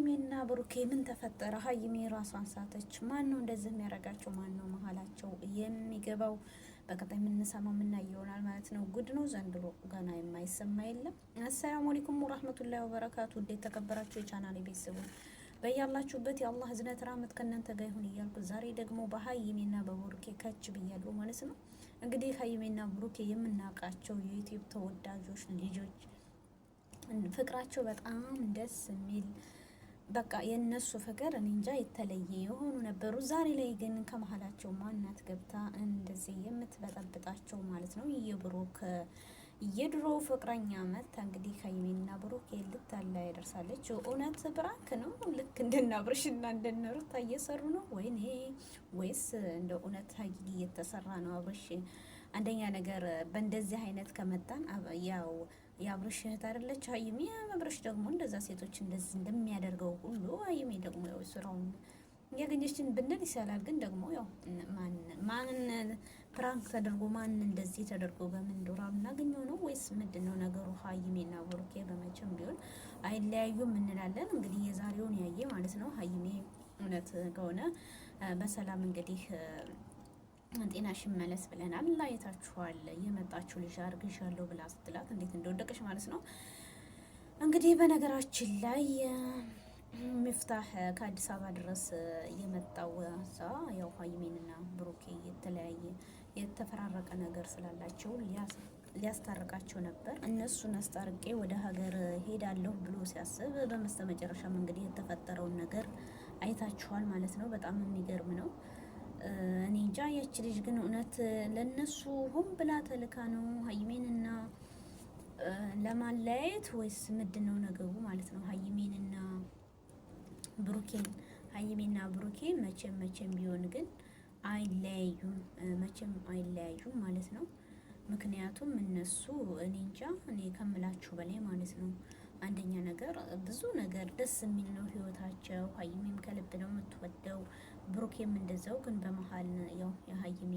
ሀይሜና ብሩኬ ምን ተፈጠረ? ሀይሜ ራሷን ሳተች። ማን ነው እንደዚህ የሚያደርጋቸው? ማን ነው መሀላቸው የሚገባው? በቀጣይ የምንሰማው የምናየው ይሆናል ማለት ነው። ጉድ ነው ዘንድሮ፣ ገና የማይሰማ የለም። አሰላሙ አለይኩም ወራህመቱላሂ ወበረካቱ። እንዴት ተከበራችሁ የቻናሌ ቤተሰቦች በያላችሁበት የአላህ ህዝነት ራህመት ከእናንተ ጋር ይሁን እያልኩ ዛሬ ደግሞ በሀይሜና በብሩኬ ከች ብያለሁ ማለት ነው። እንግዲህ ሀይሜና ብሩኬ የምናውቃቸው የዩቲዩብ ተወዳጆች ልጆች ፍቅራቸው በጣም ደስ የሚል በቃ የነሱ ፍቅር እኔ እንጃ የተለየ የሆኑ ነበሩ። ዛሬ ላይ ግን ከመሀላቸው ማናት ገብታ እንደዚህ የምትበጠብጣቸው ማለት ነው። የብሩክ የድሮ ፍቅረኛ መታ እንግዲህ ሀይሜና ብሩክ ልታላ ያደርሳለች። እውነት ብራክ ነው? ልክ እንደና አብርሽና እንደነ ሩታ እየሰሩ ነው ወይኔ? ወይስ እንደ እውነት ሀጊ እየተሰራ ነው? አብርሽ አንደኛ ነገር በእንደዚህ አይነት ከመጣን ያው የአብርሽ እህት አይደለች ሀይሚ። አብርሽ ደግሞ እንደዛ ሴቶች እንደዚህ እንደሚያደርገው ሁሉ ሀይሚ ደግሞ ያው ስራውን ያገኘችን ብንል ይሻላል። ግን ደግሞ ያው ማን ፕራንክ ተደርጎ ማን እንደዚህ ተደርጎ በምን ዶራ እናገኘው ነው ወይስ ምንድን ነው ነገሩ? ሀይሜና ብሩኬ በመቼም ቢሆን አይለያዩም እንላለን። እንግዲህ የዛሬውን ያየ ማለት ነው። ሀይሜ እውነት ከሆነ በሰላም እንግዲህ ጤናሽ መለስ ብለናል። ላይታችኋል የመጣችሁ ልጅ አርግዣለሁ ብላ ስትላት እንዴት እንደወደቀች ማለት ነው። እንግዲህ በነገራችን ላይ ሚፍታህ ከአዲስ አበባ ድረስ የመጣው እዛ ያው ሀይሜንና ብሩኬ የተለያየ የተፈራረቀ ነገር ስላላቸው ሊያስታርቃቸው ነበር። እነሱን አስታርቄ ወደ ሀገር ሄዳለሁ ብሎ ሲያስብ በመስተመጨረሻም እንግዲህ የተፈጠረውን ነገር አይታችኋል ማለት ነው። በጣም የሚገርም ነው። እኔ እንጃ ያቺ ልጅ ግን እውነት ለነሱ ሆን ብላ ተልካ ነው ሀይሜንና ለማለያየት ወይስ ምንድን ነው ነገሩ ማለት ነው? ሀይሜንና ብሩኬ መቼም ቢሆን ግን አይለያዩም፣ መቼም አይለያዩም ማለት ነው። ምክንያቱም እነሱ እኔ እንጃ እኔ ከምላችሁ በላይ ማለት ነው። አንደኛ ነገር ብዙ ነገር ደስ የሚል ነው ህይወታቸው። ሀይሜም ከልብ ነው የምትወደው፣ ብሩኬም እንደዛው። ግን በመሀል ያው የሀይሜ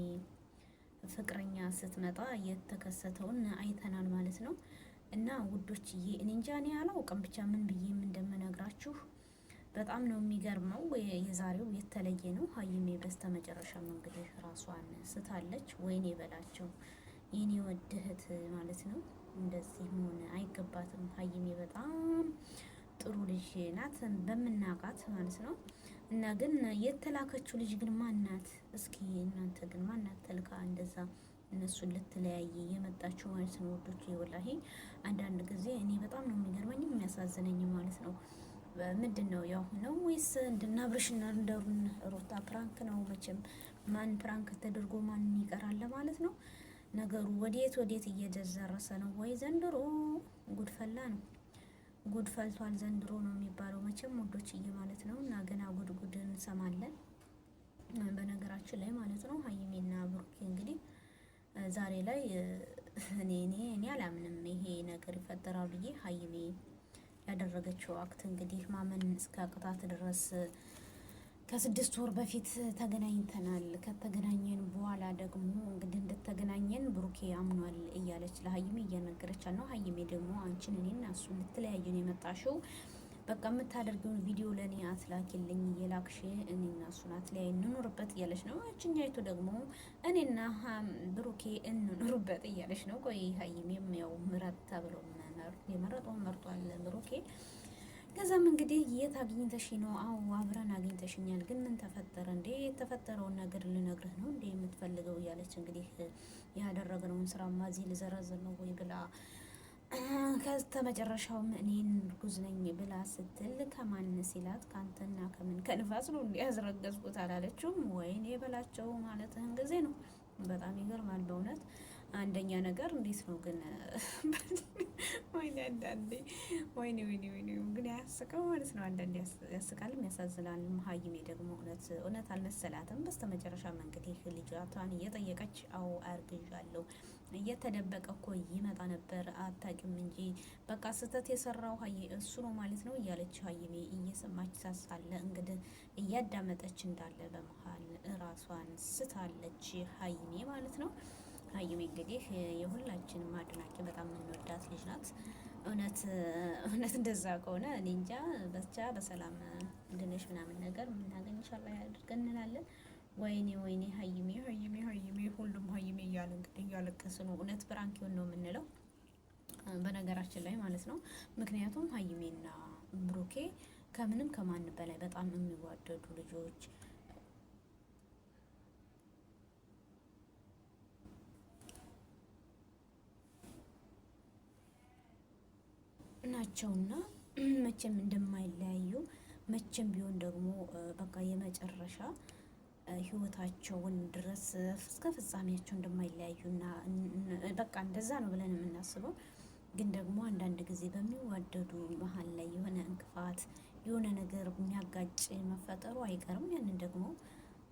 ፍቅረኛ ስትመጣ የተከሰተውን አይተናል ማለት ነው። እና ውዶችዬ እኔ እንጃ እኔ አላውቅም ብቻ ምን ብዬም እንደምነግራችሁ በጣም ነው የሚገርመው። የዛሬው የተለየ ነው። ሀይሜ በስተመጨረሻም እንግዲህ ራሷን ስታለች። ወይኔ በላቸው የኔ ወድህት ማለት ነው። እንደዚህ መሆን አይገባትም። ሀይሜ በጣም ጥሩ ልጅ ናት በምናቃት ማለት ነው። እና ግን የተላከችው ልጅ ግን ማናት? እስኪ እናንተ ግን ማናት ተልካ እንደዛ እነሱን ልትለያይ የመጣችው ማለት ነው? ወዶች ወላሂ አንዳንድ ጊዜ እኔ በጣም ነው የሚገርመኝ የሚያሳዝነኝ ማለት ነው። ምንድን ነው ያው ነው ወይስ እንድናብርሽና እንደሩን ሩታ ፕራንክ ነው? መቼም ማን ፕራንክ ተደርጎ ማን ይቀራል ማለት ነው። ነገሩ ወዴት እየደረሰ ነው? ወይ ዘንድሮ ጉድፈላ ነው። ጉድ ፈልቷል ዘንድሮ ነው የሚባለው መቼም ውዶችዬ ማለት ነው። እና ገና ጉድ እንሰማለን በነገራችን ላይ ማለት ነው። ሀይሜና ብሩኬ እንግዲህ ዛሬ ላይ እኔ አላምንም ይሄ ነገር ይፈጠራል ብዬ። ሀይሜ ያደረገችው አክት እንግዲህ ማመን እስከ ቅጣት ድረስ ከ6 ወር በፊት ተገናኝተናል። ከተገናኘን በኋላ ደግሞ እንግዲህ እንደተገናኘን ብሩኬ አምኗል እያለች ለሀይሜ እየነገረቻት ነው። ሀይሜ ደግሞ አንቺን እኔና እሱ ልትለያዩን የመጣሽው በቃ የምታደርገውን ቪዲዮ ለእኔ አትላኪልኝ እየላክሽ እኔና እሱን አትለያይ እንኖርበት እያለች ነው። እችኛይቱ ደግሞ እኔና ብሩኬ እንኖርበት እያለች ነው። ቆይ ሀይሜም ያው ምረጥ ተብሎ የመረጠውን መርጧል ብሩኬ። ከዛም እንግዲህ የት አግኝተሽ ነው? አዎ አብረን አግኝተሽኛል። ግን ምን ተፈጠረ እንዴ? የተፈጠረውን ነገር ልነግርህ ነው እንዴ የምትፈልገው? እያለች እንግዲህ ያደረግነውን ስራ ማዚ ልዘረዝር ነው ወይ ብላ ከስተመጨረሻውም እኔን እርጉዝ ነኝ ብላ ስትል ከማን ሲላት ከአንተና ከምን ከንፋስ ነው እንዲያዝረገዝኩት አላለችውም? ወይኔ በላቸው ማለትህን ጊዜ ነው። በጣም ይገርማል በእውነት። አንደኛ ነገር እንዴት ነው ግን ወይኔ አንዳንዴ ወይኔ ግን ያስቀው ማለት ነው። አንዳንዴ ያስቃልም ያሳዝናል። ሀይሜ ደግሞ እውነት አልመሰላትም። በስተመጨረሻም እንግዲህ ልጇን እየጠየቀች አዎ አርግዣለሁ፣ እየተደበቀ እኮ ይመጣ ነበር አታውቂም እንጂ በቃ ስህተት የሰራው እሱ ነው ማለት ነው እያለች ሀይሜ እየሰማች ሳሳለ እንግዲህ እያዳመጠች እንዳለ በመሀል ራሷን ስታለች ሀይሜ ማለት ነው። ሀይሜ እንግዲህ የሁላችንም አድናቂ በጣም የምንወዳት ልጅ ናት። እውነት እውነት እንደዛ ከሆነ እኔ እንጃ። ብቻ በሰላም እንድነሽ ምናምን ነገር የምናገኝ ኢንሻአላህ ያድርገን እንላለን። ወይኔ ወይኔ ሀይሜ ሀይሜ ሀይሜ ሁሉም ሀይሜ እያለ እንግዲህ እያለቀስ ነው። እውነት ብራንኪውን ነው የምንለው በነገራችን ላይ ማለት ነው። ምክንያቱም ሀይሜና ብሩኬ ከምንም ከማን በላይ በጣም የሚዋደዱ ልጆች ናቸውና መቼም እንደማይለያዩ መቼም ቢሆን ደግሞ በቃ የመጨረሻ ህይወታቸውን ድረስ እስከ ፍጻሜያቸው እንደማይለያዩና በቃ እንደዛ ነው ብለን የምናስበው። ግን ደግሞ አንዳንድ ጊዜ በሚዋደዱ መሀል ላይ የሆነ እንቅፋት የሆነ ነገር የሚያጋጭ መፈጠሩ አይቀርም። ያንን ደግሞ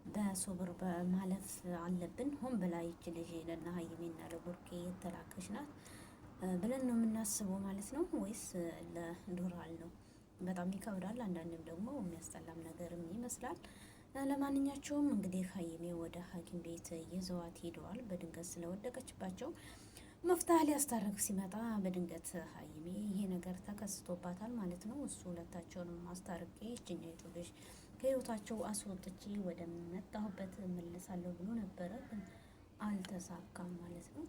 በሶብር በማለፍ አለብን። ሆን ብላ ይች ልጅ ለና ሀይሜና ለቡርኬ የተላከች ናት ብለን ነው የምናስበው ማለት ነው። ወይስ ለዶራል ነው? በጣም ይከብዳል። አንዳንድም ደግሞ የሚያስጠላም ነገርም ይመስላል። ለማንኛቸውም እንግዲህ ሀይሜ ወደ ሐኪም ቤት ይዘዋት ሄደዋል። በድንገት ስለወደቀችባቸው መፍትሄ ሊያስታርቅ ሲመጣ በድንገት ሀይሜ ይሄ ነገር ተከስቶባታል ማለት ነው። እሱ ሁለታቸውንም አስታርቄ ይችኛይቱ ልጅ ከህይወታቸው አስወጥቼ ወደ መጣሁበት መለሳለሁ ብሎ ነበረ፣ ግን አልተሳካም ማለት ነው።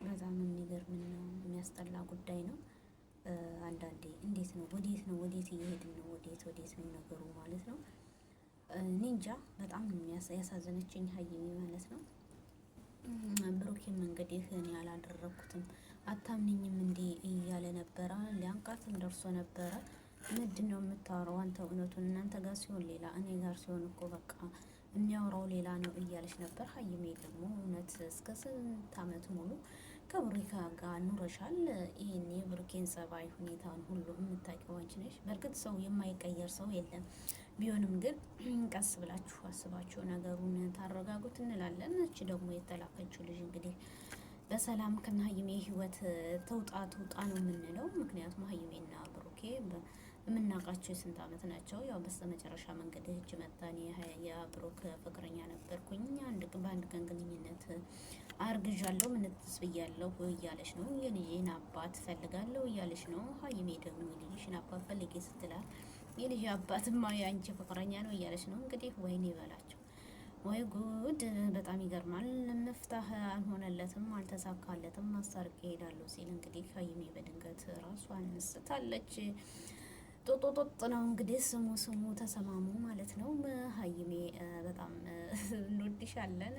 በጣም የሚገርምና የሚያስጠላ ጉዳይ ነው። አንዳንዴ እንዴት ነው ወዴት እየሄድን ነው? ወዴት ነው ነገሩ ማለት ነው። ኒንጃ በጣም ያሳዘነችኝ ሀይሚ ማለት ነው። ብሩኬም እንግዲህ እኔ አላደረኩትም አታምኝም እንዴ እያለ ነበረ። ሊያንቃትም ደርሶ ነበረ። ምንድን ነው የምታወራው አንተ? እውነቱን እናንተ ጋር ሲሆን ሌላ፣ እኔ ጋር ሲሆን እኮ በቃ የሚያወራው ሌላ ነው እያለች ነበር። ሀይሜ ደግሞ እውነት እስከ ስንት አመት ሙሉ ከብሩኬ ጋር ኑረሻል። ይሄን የብሩኬን ጸባይ ሁኔታን ሁሉ የምታውቂው አንቺ ነሽ። በእርግጥ ሰው የማይቀየር ሰው የለም። ቢሆንም ግን ቀስ ብላችሁ አስባችሁ ነገሩን ታረጋጉት እንላለን። እቺ ደግሞ የተላከችው ልጅ እንግዲህ በሰላም ከነ ሀይሜ ህይወት ተውጣ ነው የምንለው። ምክንያቱም ሀይሜና ብሩኬ የምናውቃቸው የስንት አመት ናቸው። ያው በስተመጨረሻ መንገድ እጅ መጣን። የብሩክ ፍቅረኛ ነበርኩኝ በአንድ ቀን ግንኙነት አርግዣለሁ ምንትስ ብያለሁ እያለች ነው። የልጄን አባት ፈልጋለሁ እያለች ነው። ሀይሜ ደግሞ የልጅሽን አባት ፈልጌ ስትላል የልጅ አባትማ የአንቺ ፍቅረኛ ነው እያለች ነው። እንግዲህ ወይኔ ይበላቸው፣ ወይ ጉድ! በጣም ይገርማል። መፍታህ አልሆነለትም፣ አልተሳካለትም። ማስታረቅ እሄዳለሁ ሲል እንግዲህ ሀይሜ በድንገት ራሷን ስታለች። ጦጦጦጥ ነው እንግዲህ ስሙ ተሰማሙ ማለት ነው። ሀይሜ በጣም እንወድሻለን።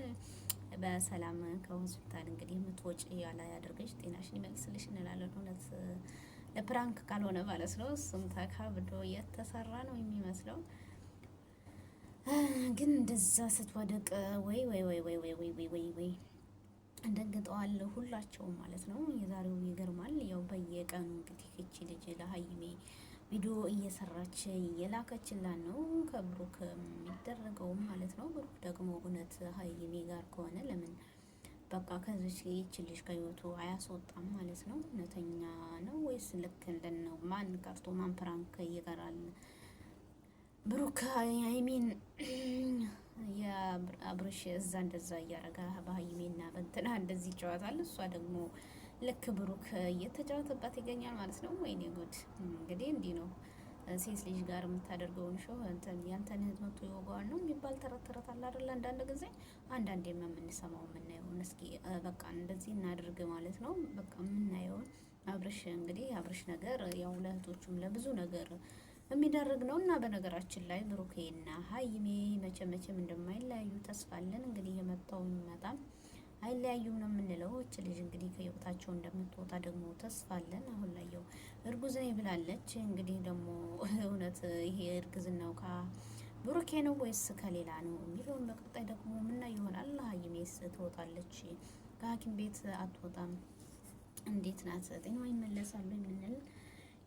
በሰላም ከሆስፒታል እንግዲህ የምትወጪ ያላ ያድርገሽ፣ ጤናሽን ይመልስልሽ እንላለን። እውነት ለፕራንክ ካልሆነ ማለት ነው። እሱም ተካብዶ የተሰራ ነው የሚመስለው። ግን እንደዛ ስትወደቅ ወይ ወይ ወይ ወይ ወይ ወይ ወይ ወይ ወይ እንደግጠዋል ሁላቸውም ማለት ነው። የዛሬው ይገርማል። ያው በየቀኑ እንግዲህ እቺ ልጅ ለሀይሜ ቪዲዮ እየሰራች እየላከችላን ነው ከብሩክ የሚደረገውም ማለት ነው። ብሩክ ደግሞ እውነት ሀይሜ ጋር ከሆነ ለምን በቃ ከዚች ይች ልጅ ከህይወቱ አያስወጣም ማለት ነው። እውነተኛ ነው ወይስ ልክ እንደነው? ማን ቀርቶ ማን ፕራንክ ይቀራል? ብሩክ ሀይሜን የአብርሽ እዛ እንደዛ እያረጋ በሀይሜና በእንትና እንደዚህ ይጫወታል። እሷ ደግሞ ልክ ብሩክ እየተጫወተባት ይገኛል ማለት ነው። ወይኔ ጉድ! እንግዲህ እንዲህ ነው ሴት ልጅ ጋር የምታደርገውን ሾው ያንተን እህት መቶ ይወጋዋል ነው የሚባል ተረት ተረት አለ አይደለ? አንዳንድ ጊዜ አንዳንዴም የምንሰማው የምናየውን እስኪ በቃ እንደዚህ እናድርግ ማለት ነው። በቃ የምናየውን አብርሽ እንግዲህ አብርሽ ነገር ያው ለእህቶቹም ለብዙ ነገር የሚደረግ ነው። እና በነገራችን ላይ ብሩኬና ሀይሜ መቼም እንደማይለያዩ ተስፋ አለን። እንግዲህ የመጣው ይመጣል አይለያዩም ነው የምንለው። እች ልጅ እንግዲህ ከህይወታቸው እንደምትወጣ ደግሞ ተስፋ አለን። አሁን ላይ ያው እርጉዝ ነኝ ብላለች። እንግዲህ ደግሞ እውነት ይሄ እርግዝናው ከብሩኬ ነው ወይስ ከሌላ ነው የሚለውን በቀጣይ ደግሞ ምናየው ይሆናል። ሀይሜስ ትወጣለች ከሐኪም ቤት አትወጣም? እንዴት ናት? ጤናዋ ይመለሳሉ የምንል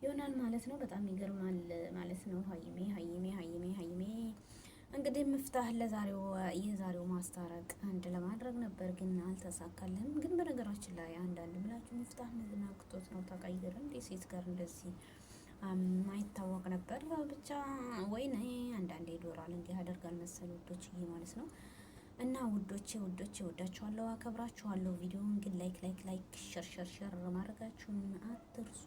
ይሆናል ማለት ነው። በጣም ይገርማል ማለት ነው። ሀይሜ እንግዲህ መፍታህ የዛሬው ማስታረቅ አንድ ለማድረግ ነበር፣ ግን አልተሳካልንም። ግን በነገራችን ላይ አንዳንድ ብላችሁ መፍታህ ነግቶት ነው ተቀይረ እንዴ ሴት ጋር እንደዚህ ማይታወቅ ነበር። ብቻ ወይኔ አንዳንዴ ይዶራል እንዲህ ያደርጋል መሰል ወዶች ማለት ነው። እና ውዶቼ ወዳችኋለሁ፣ አከብራችኋለሁ። ቪዲዮውን ግን ላይክ ሸር ማድረጋችሁን አትርሱ።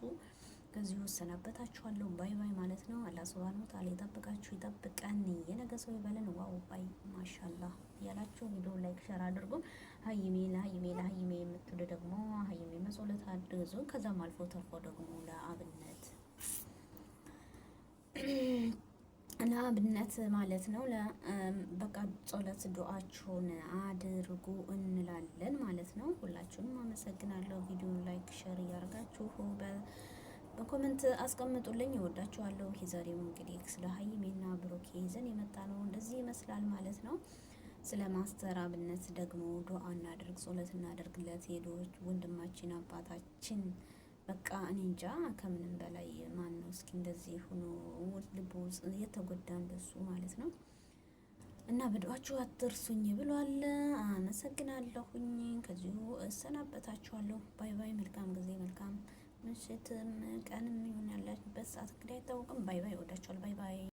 ከዚሁ እሰናበታችኋለሁ። ባይ ማለት ነው። አላህ ሱብሃነሁ ወተዓላ ይጠብቃችሁ፣ ይጠብቀን፣ የነገ ሰው ይበለን። ዋው ባይ ማሻአላህ ያላችሁ ቪዲዮ ላይክ ሸር አድርጉ። ሀይሜ ለሀይሜ የምትሉ ደግሞ ሀይሜ መጾለት አድርጉ። ከዛም አልፎ ተርፎ ደግሞ ለአብነት ማለት ነው በቃ ጸሎት ዱዓችሁን አድርጉ እንላለን ማለት ነው። ሁላችሁንም አመሰግናለሁ። ቪዲዮን ላይክ ሸር እያደረጋችሁ በኮሜንት አስቀምጡልኝ። እወዳችኋለሁ። የዛሬው እንግዲህ ስለ ሀይሜና ብሩኬ ይዘን የመጣ ነው እንደዚህ ይመስላል ማለት ነው። ስለ ማስተር አብነት ደግሞ ዱዓ እናድርግ፣ ጸሎት እናደርግለት። ሄዶች ወንድማችን አባታችን በቃ እኔ እንጃ ከምንም በላይ ማን ነው እስኪ እንደዚህ ሆኖ ልቡ የተጎዳ እንደሱ ማለት ነው። እና በዱዓችሁ አትርሱኝ ብሏል። አመሰግናለሁኝ። ከዚሁ እሰናበታችኋለሁ። ባይ። መልካም ጊዜ፣ መልካም ምሽትም ቀንም ይሁን ያላችሁበት ሰዓት እንግዲህ አይታወቅም። ባይ። ወዳችኋል። ባይ።